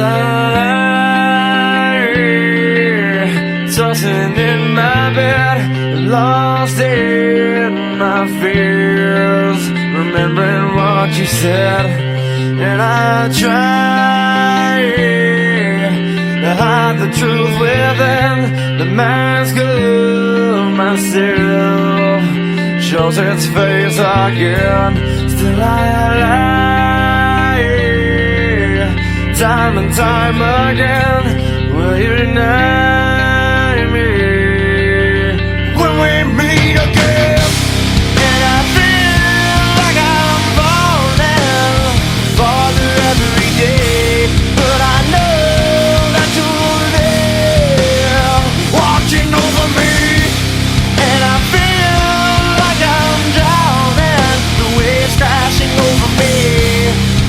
lie, tossing in my bed, lost in my fears, remembering what you said. And I try to hide the truth within the mask of myself, shows its face again. Still I lie, time and time again. Will you deny me when we meet again? And I feel like I'm falling farther every day, but I know that you're there watching over me. And I feel like I'm drowning, the waves crashing over me,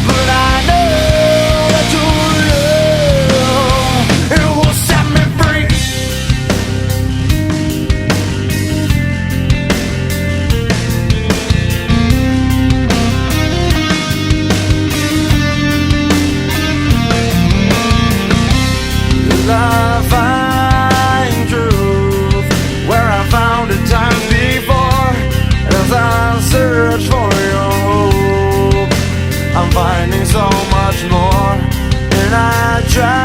but I know that your love, it will set me free. I find truth where I found it times before. As I search for your hope, I'm finding so much more. And I try